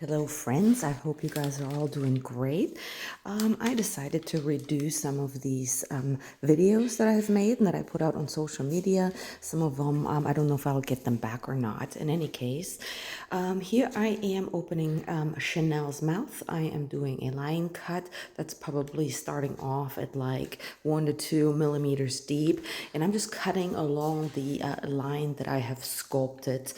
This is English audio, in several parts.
Hello friends, I hope you guys are all doing great. I decided to reduce some of these videos that I've made and that I put out on social media. Some of them, I don't know if I'll get them back or not. In any case, here I am opening Chanel's mouth. I am doing a line cut that's probably starting off at like 1 to 2 millimeters deep. And I'm just cutting along the line that I have sculpted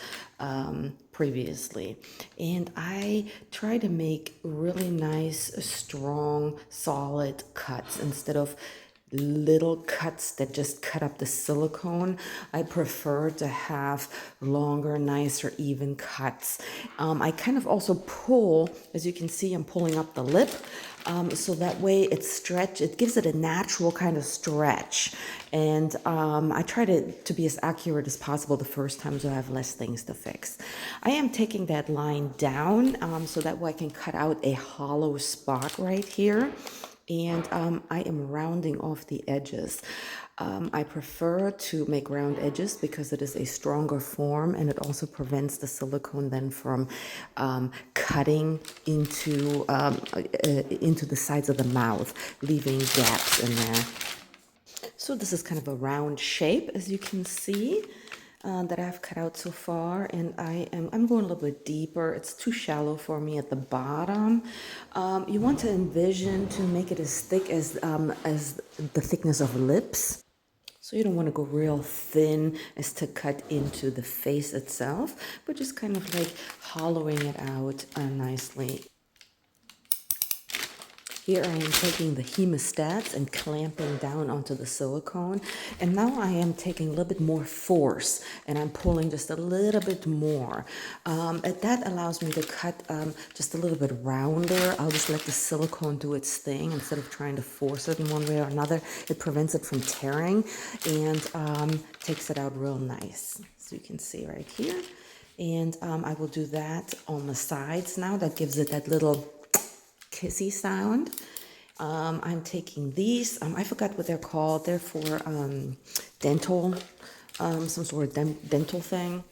previously, and I try to make really nice, strong, solid cuts instead of little cuts that just cut up the silicone. I prefer to have longer, nicer, even cuts. I kind of also pull, as you can see, I'm pulling up the lip. So that way it gives it a natural kind of stretch. And I try to be as accurate as possible the first time so I have less things to fix. I am taking that line down so that way I can cut out a hollow spot right here. And I am rounding off the edges. I prefer to make round edges because it is a stronger form and it also prevents the silicone then from cutting into the sides of the mouth, leaving gaps in there. So this is kind of a round shape, as you can see. That I've cut out so far, and I'm going a little bit deeper. It's too shallow for me at the bottom. You want to envision to make it as thick as the thickness of lips. So you don't want to go real thin as to cut into the face itself, but just kind of like hollowing it out nicely. Here I am taking the hemostats and clamping down onto the silicone. And now I am taking a little bit more force and I'm pulling just a little bit more. That allows me to cut just a little bit rounder. I'll just let the silicone do its thing instead of trying to force it in one way or another. It prevents it from tearing and takes it out real nice. So you can see right here. And I will do that on the sides now. That gives it that little kissy sound. I'm taking these. I forgot what they're called. They're for dental, some sort of dental thing,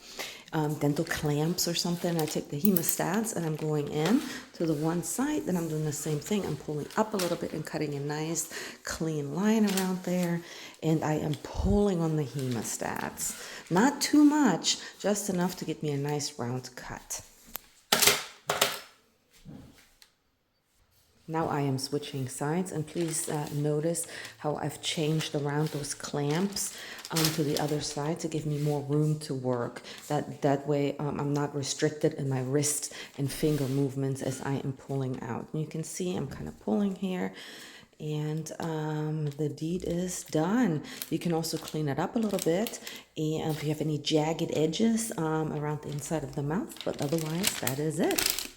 dental clamps or something. I take the hemostats and I'm going in to the one side. Then I'm doing the same thing. I'm pulling up a little bit and cutting a nice clean line around there. And I am pulling on the hemostats. Not too much, just enough to get me a nice round cut. Now I am switching sides, and please notice how I've changed around those clamps to the other side to give me more room to work. That way I'm not restricted in my wrist and finger movements as I am pulling out. And you can see I'm kind of pulling here. And the deed is done. You can also clean it up a little bit, and if you have any jagged edges around the inside of the mouth, but otherwise that is it.